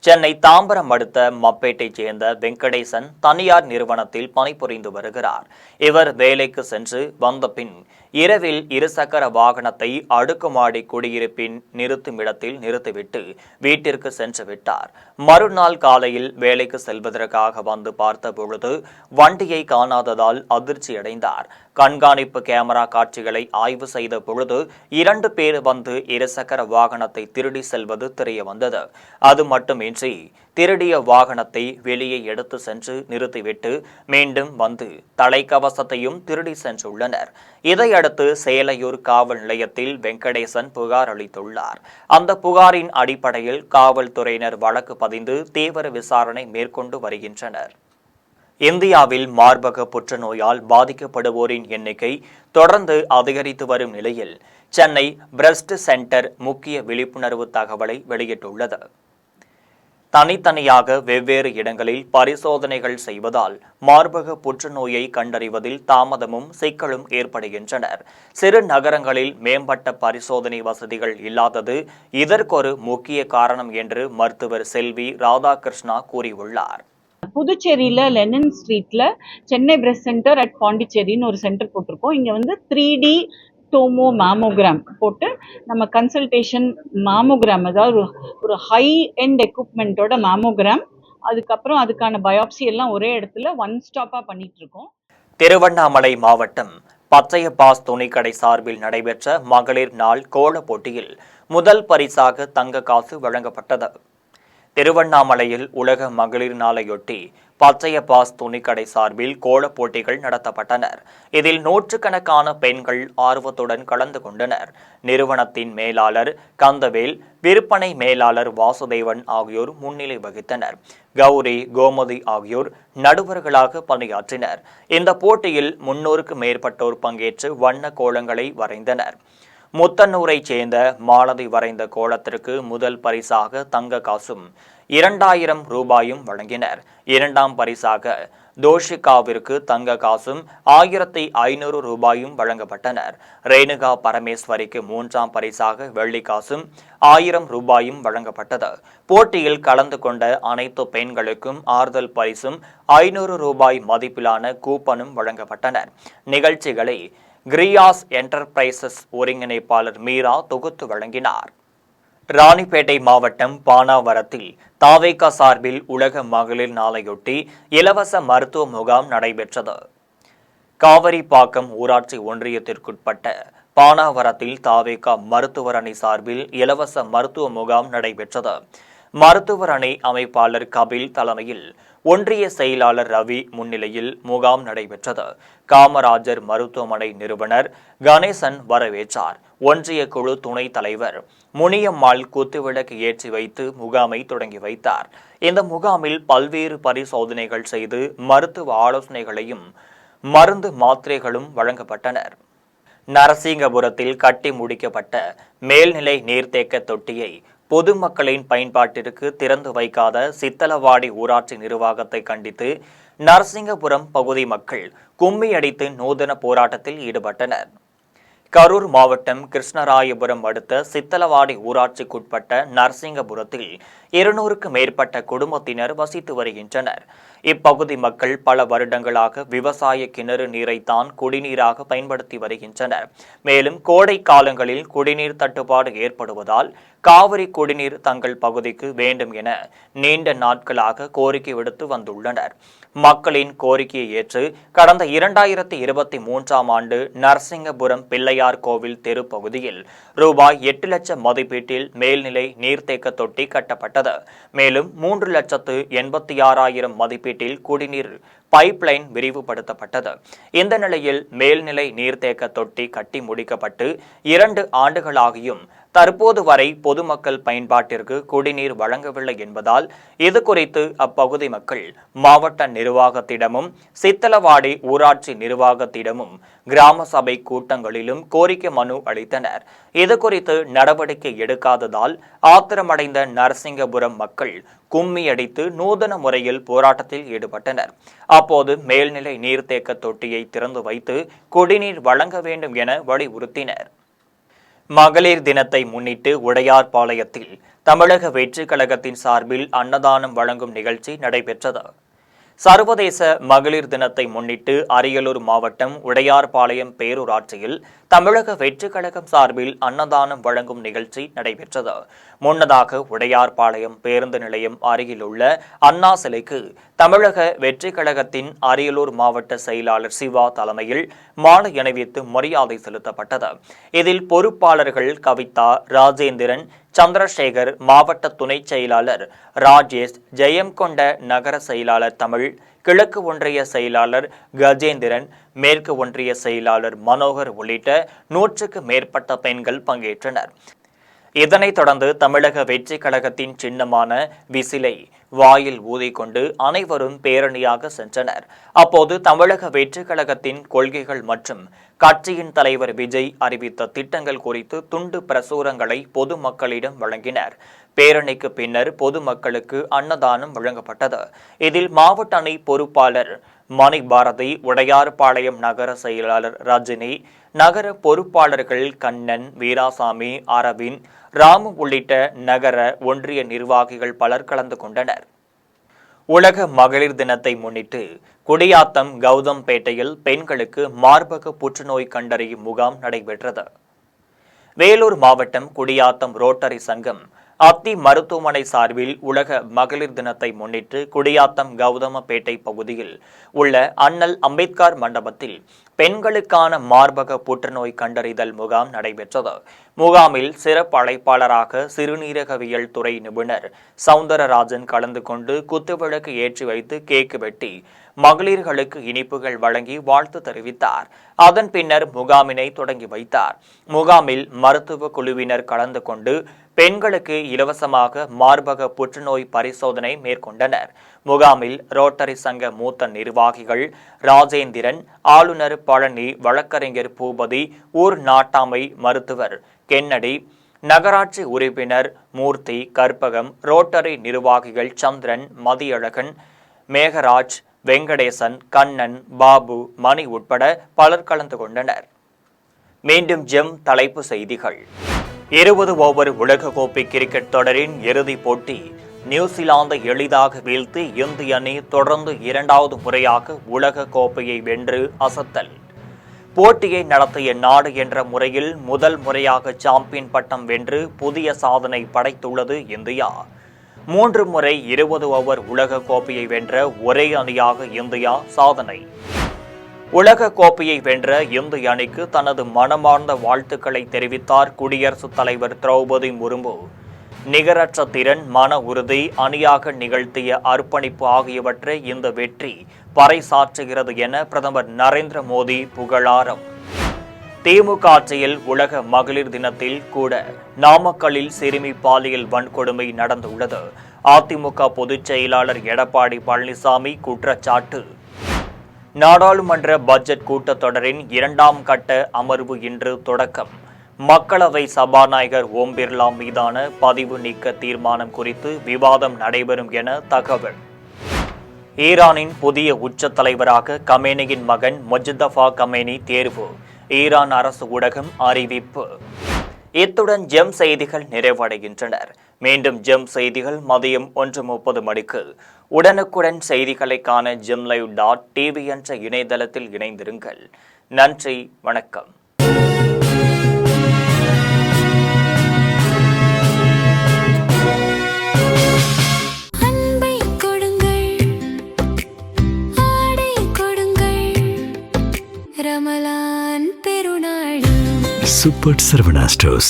சென்னை தாம்பரம் அடுத்த மப்பேட்டைச் சேர்ந்த வெங்கடேசன் தனியார் நிறுவனத்தில் பணிபுரிந்து வருகிறார். இவர் வேலைக்கு சென்று வந்த பின் இரவில் இருசக்கர வாகனத்தை அடுக்குமாடி குடியிருப்பின் நிறுத்துமிடத்தில் நிறுத்திவிட்டு வீட்டிற்கு சென்று விட்டார். மறுநாள் காலையில் வேலைக்கு செல்வதற்காக வந்து பார்த்த பொழுது வண்டியை காணாததால் அதிர்ச்சியடைந்தார். கண்காணிப்பு கேமரா காட்சிகளை ஆய்வு செய்த பொழுது 2 பேர் வந்து இருசக்கர வாகனத்தை திருடி செல்வது தெரிய வந்தது. அது மட்டுமின்றி திருடிய வாகனத்தை வெளியே எடுத்து சென்று நிறுத்திவிட்டு மீண்டும் வந்து தலைக்கவசத்தையும் திருடி சென்றுள்ளனர். இதையடுத்து சேலையூர் காவல் நிலையத்தில் வெங்கடேசன் புகார் அளித்துள்ளார். அந்த புகாரின் அடிப்படையில் காவல்துறையினர் வழக்கு பதிந்து தீவிர விசாரணை மேற்கொண்டு வருகின்றனர். இந்தியாவில் மார்பக புற்றுநோயால் பாதிக்கப்படுவோரின் எண்ணிக்கை தொடர்ந்து அதிகரித்து வரும் நிலையில் சென்னை பிரஸ்ட் சென்டர் முக்கிய விழிப்புணர்வு தகவலை வெளியிட்டுள்ளது. தனித்தனியாக வெவ்வேறு இடங்களில் பரிசோதனைகள் செய்வதால் மார்பக புற்றுநோயை கண்டறிவதில் தாமதமும் சிக்கலும் ஏற்படுகின்றனர். சிறு நகரங்களில் மேம்பட்ட பரிசோதனை வசதிகள் இல்லாதது இதற்கொரு முக்கிய காரணம் என்று மருத்துவர் செல்வி ராதாகிருஷ்ணா கூறியுள்ளார். புதுச்சேரியில லெனின் ஸ்ட்ரீட்ல சென்னை பிரஸ்ட் சென்டர் அட் பாண்டிச்சேரின்னு ஒரு சென்டர் போட்டிருக்கோம். இங்க வந்து 3D டோமோ மேமோகிராம் போட்டு நம்ம கன்சல்டேஷன் மேமோகிராம், அதாவது ஒரு ஹை எண்ட் எக்யூப்மெண்ட்டோட மேமோகிராம், அதுக்கப்புறம் அதுக்கான பயாப்சி எல்லாம் ஒரே இடத்துல ஒன் ஸ்டாப்பா பண்ணிட்டு இருக்கோம். திருவண்ணாமலை மாவட்டம் பச்சையப்பாஸ் துணிக்கடை சார்பில் நடைபெற்ற மகளிர் நாள் கோல போட்டியில் முதல் பரிசாக தங்க காசு வழங்கப்பட்டது. திருவண்ணாமலையில் உலக மகளிர் நாளையொட்டி பச்சையப்பாஸ் துணிக்கடை சார்பில் கோலப் போட்டிகள் நடத்தப்பட்டனர். இதில் நூற்றுக்கணக்கான பெண்கள் ஆர்வத்துடன் கலந்து கொண்டனர். நிறுவனத்தின் மேலாளர் கந்தவேல், விற்பனை மேலாளர் வாசுதேவன் ஆகியோர் முன்னிலை வகித்தனர். கௌரி, கோமதி ஆகியோர் நடுவர்களாக பணியாற்றினர். இந்த போட்டியில் 300க்கும் மேற்பட்டோர் பங்கேற்று வண்ண கோலங்களை வரைந்தனர். முத்தன்னூரைச் சேர்ந்த மாலதி வரைந்த கோலத்திற்கு முதல் பரிசாக தங்க காசும் 2000 ரூபாயும் வழங்கினர். 2ஆம் பரிசாக தோஷிகாவிற்கு தங்க காசும் 1500 ரூபாயும் வழங்கப்பட்டனர். ரேணுகா பரமேஸ்வரிக்கு 3ஆம் பரிசாக வெள்ளிக்காசும் 1000 ரூபாயும் வழங்கப்பட்டது. போட்டியில் கலந்து கொண்ட அனைத்து பெண்களுக்கும் ஆறுதல் பரிசும் 500 ரூபாய் மதிப்பிலான கூப்பனும் வழங்கப்பட்டனர். நிகழ்ச்சிகளை கிரியாஸ் என்டர்பிரைசஸ் ஒருங்கிணைப்பாளர் மீரா தொகுத்து வழங்கினார். ராணிப்பேட்டை மாவட்டம் பானாவரத்தில் தாவேகா சார்பில் உலக மகளிர் நாளையொட்டி இலவச மருத்துவ முகாம் நடைபெற்றது. காவிரிப்பாக்கம் ஊராட்சி ஒன்றியத்திற்குட்பட்ட பானாவரத்தில் தாவேகா மருத்துவர் அணி சார்பில் இலவச மருத்துவ முகாம் நடைபெற்றது. மருத்துவர் அணி அமைப்பாளர் கபில் தலைமையில் ஒன்றிய செயலாளர் ரவி முன்னிலையில் முகாம் நடைபெற்றது. காமராஜர் மருத்துவமனை நிறுவனர் கணேசன் வரவேற்றார். ஒன்றிய குழு துணைத் தலைவர் முனியம்மாள் குத்துவிளக்கு ஏற்றி வைத்து முகாமை தொடங்கி வைத்தார். இந்த முகாமில் பல்வேறு பரிசோதனைகள் செய்து மருத்துவ ஆலோசனைகளையும் மருந்து மாத்திரைகளும் வழங்கப்பட்டனர். நரசிங்கபுரத்தில் கட்டி முடிக்கப்பட்ட மேல்நிலை நீர்த்தேக்க தொட்டியை பொதுமக்களின் பயன்பாட்டிற்கு திறந்து வைக்காத சித்தலவாடி ஊராட்சி நிர்வாகத்தை கண்டித்து நரசிங்கபுரம் பகுதி மக்கள் கும்மி அடித்து நூதன போராட்டத்தில் ஈடுபட்டனர். கரூர் மாவட்டம் கிருஷ்ணராயபுரம் அடுத்த சித்தலவாடி ஊராட்சிக்குட்பட்ட நரசிங்கபுரத்தில் 200க்கும் மேற்பட்ட குடும்பத்தினர் வசித்து வருகின்றனர். இப்பகுதி மக்கள் பல வருடங்களாக விவசாய கிணறு நீரைத்தான் குடிநீராக பயன்படுத்தி வருகின்றனர். மேலும் கோடை காலங்களில் குடிநீர் தட்டுப்பாடு ஏற்படுவதால் காவிரி குடிநீர் தங்கள் பகுதிக்கு வேண்டும் என நீண்ட நாட்களாக கோரிக்கை விடுத்து வந்துள்ளனர். மக்களின் கோரிக்கையை ஏற்று கடந்த 2023ஆம் ஆண்டு நரசிங்கபுரம் பிள்ளையார் கோவில் தெரு பகுதியில் ரூபாய் 8 லட்சம் மதிப்பீட்டில் மேல்நிலை நீர்த்தேக்க தொட்டி கட்டப்பட்டது. மேலும் 3,86,000 மதிப்பீட்டில் குடிநீர் பைப்லைன் விரிவுபடுத்தப்பட்டது. இந்த நிலையில் மேல்நிலை நீர்த்தேக்க தொட்டி கட்டி முடிக்கப்பட்டு 2 ஆண்டுகளாகியும் தற்போது வரை பொதுமக்கள் பயன்பாட்டிற்கு குடிநீர் வழங்கவில்லை என்பதால் இது குறித்து அப்பகுதி மக்கள் மாவட்ட நிர்வாகத்திடமும் சித்தலவாடி ஊராட்சி நிர்வாகத்திடமும் கிராம சபை கூட்டங்களிலும் கோரிக்கை மனு அளித்தனர். இது குறித்து நடவடிக்கை எடுக்காததால் ஆத்திரமடைந்த நரசிங்கபுரம் மக்கள் கும்மியடித்து நூதன முறையில் போராட்டத்தில் ஈடுபட்டனர். அப்போது மேல்நிலை நீர்த்தேக்க தொட்டியை திறந்து வைத்து குடிநீர் வழங்க வேண்டும் என வலியுறுத்தினர். மகளிர் தினத்தை முன்னிட்டு உடையார்பாளையத்தில் தமிழக வெற்றிக் கழகத்தின் சார்பில் அன்னதானம் வழங்கும் நிகழ்ச்சி நடைபெற்றது. சர்வதேச மகளிர் தினத்தை முன்னிட்டு அரியலூர் மாவட்டம் உடையார்பாளையம் பேரூராட்சியில் தமிழக வெற்றிக் கழகம் சார்பில் அன்னதானம் வழங்கும் நிகழ்ச்சி நடைபெற்றது. முன்னதாக உடையார்பாளையம் பேருந்து நிலையம் அருகிலுள்ள அண்ணா சிலைக்கு தமிழக வெற்றிக் கழகத்தின் அரியலூர் மாவட்ட செயலாளர் சிவா தலைமையில் மாலை அணிவித்து மரியாதை செலுத்தப்பட்டது. இதில் பொறுப்பாளர்கள் கவிதா, ராஜேந்திரன், சந்திரசேகர், மாவட்ட துணை செயலாளர் ராஜேஷ், ஜெயம்கொண்ட நகர செயலாளர் தமிழ், கிழக்கு ஒன்றிய செயலாளர் கஜேந்திரன், மேற்கு ஒன்றிய செயலாளர் மனோகர் உள்ளிட்ட 100க்கு மேற்பட்ட பெண்கள் பங்கேற்றனர். இதனைத் தொடர்ந்து தமிழக வெற்றிக் கழகத்தின் சின்னமான விசிலை வாயில் ஊதிக்கொண்டு அனைவரும் பேரணியாக சென்றனர். அப்போது தமிழக வெற்றிக் கழகத்தின் கொள்கைகள் மற்றும் கட்சியின் தலைவர் விஜய் அறிவித்த திட்டங்கள் குறித்து துண்டு பிரசுரங்களை பொதுமக்களிடம் வழங்கினர். பேரணிக்கு பின்னர் பொதுமக்களுக்கு அன்னதானம் வழங்கப்பட்டது. இதில் மாவட்ட அணி பொறுப்பாளர் மணி பாரதி, உடையார்பாளையம் நகர செயலாளர் ரஜினி, நகர பொறுப்பாளர்கள் கண்ணன், வீராசாமி, அரவிந்த், ராமு உள்ளிட்ட நகர ஒன்றிய நிர்வாகிகள் பலர் கலந்து கொண்டனர். உலக மகளிர் தினத்தை முன்னிட்டு குடியாத்தம் கௌதம்பேட்டையில் பெண்களுக்கு மார்பக புற்றுநோய் கண்டறியும் முகாம் நடைபெற்றது. வேலூர் மாவட்டம் குடியாத்தம் ரோட்டரி சங்கம் அத்தி மருத்துவமனை சார்பில் உலக மகளிர் தினத்தை முன்னிட்டு குடியாத்தம் கௌதமப்பேட்டை பகுதியில் உள்ள அண்ணல் அம்பேத்கர் மண்டபத்தில் பெண்களுக்கான மார்பக புற்றுநோய் கண்டறிதல் முகாம் நடைபெற்றது. முகாமில் சிறப்பு அழைப்பாளராக சிறுநீரகவியல் துறை நிபுணர் சவுந்தரராஜன் கலந்து கொண்டு குத்துவிளக்கு ஏற்றி வைத்து கேக்கு வெட்டி மகளிர்களுக்கு இனிப்புகள் வழங்கி வாழ்த்து தெரிவித்தார். அதன் பின்னர் முகாமினை தொடங்கி வைத்தார். முகாமில் மருத்துவ குழுவினர் கலந்து கொண்டு பெண்களுக்கு இலவசமாக மார்பக புற்றுநோய் பரிசோதனை மேற்கொண்டனர். முகாமில் ரோட்டரி சங்க மூத்த நிர்வாகிகள் ராஜேந்திரன், ஆளுநர் பழனி, வழக்கறிஞர் பூபதி, ஊர் நாட்டாமை மருத்துவர் கென்னடி, நகராட்சி உறுப்பினர் மூர்த்தி, கற்பகம், ரோட்டரி நிர்வாகிகள் சந்திரன், மதியழகன், மேகராஜ், வெங்கடேசன், கண்ணன், பாபு, மணி உட்பட பலர் கலந்து கொண்டனர். மீண்டும் ஜெம் தலைப்பு செய்திகள். 20 ஓவர் உலகக்கோப்பை கிரிக்கெட் தொடரின் இறுதிப் போட்டி நியூசிலாந்தை எளிதாக வீழ்த்தி இந்திய அணி தொடர்ந்து 2வது முறையாக உலக கோப்பையை வென்று அசத்தல். போட்டியை நடத்திய நாடு என்ற முறையில் முதல் முறையாக சாம்பியன் பட்டம் வென்று புதிய சாதனை படைத்துள்ளது இந்தியா. 3 முறை 20 ஓவர் உலக கோப்பையை வென்ற ஒரே அணியாக இந்தியா சாதனை. உலக கோப்பையை வென்ற இந்திய அணிக்கு தனது மனமார்ந்த வாழ்த்துக்களை தெரிவித்தார் குடியரசுத் தலைவர் திரௌபதி முர்மு. நிகரற்ற திறன், மன உறுதி, அணியாக நிகழ்த்திய அர்ப்பணிப்பு ஆகியவற்றை இந்த வெற்றி பறைசாற்றுகிறது என பிரதமர் நரேந்திர மோடி புகழாரம். திமுக ஆட்சியில் உலக மகளிர் தினத்தில் கூட நாமக்கல்லில் சிறுமி பாலியல் வன்கொடுமை நடந்துள்ளது. அதிமுக பொதுச் செயலாளர் எடப்பாடி பழனிசாமி குற்றச்சாட்டு. நாடாளுமன்ற பட்ஜெட் கூட்டத்தொடரின் 2ஆம் கட்ட அமர்வு இன்று தொடக்கம். மக்களவை சபாநாயகர் ஓம் பிர்லா மீதான பதிவு நீக்க தீர்மானம் குறித்து விவாதம் நடைபெறும் என தகவல். ஈரானின் புதிய உச்ச தலைவராக கமேனியின் மகன் முஜ்தபா கமேனி தேர்வு. ஈரான் அரசு ஊடகம் அறிவிப்பு. இத்துடன் ஜெம் செய்திகள் நிறைவடைகின்றனர். மீண்டும் ஜெம் செய்திகள் மதியம் 1:30 மணிக்கு. உடனுக்குடன் செய்திகளை காண gemlive.tv என்ற இணையதளத்தில் இணைந்திருங்கள். நன்றி, வணக்கம். Super Sarvana Stores.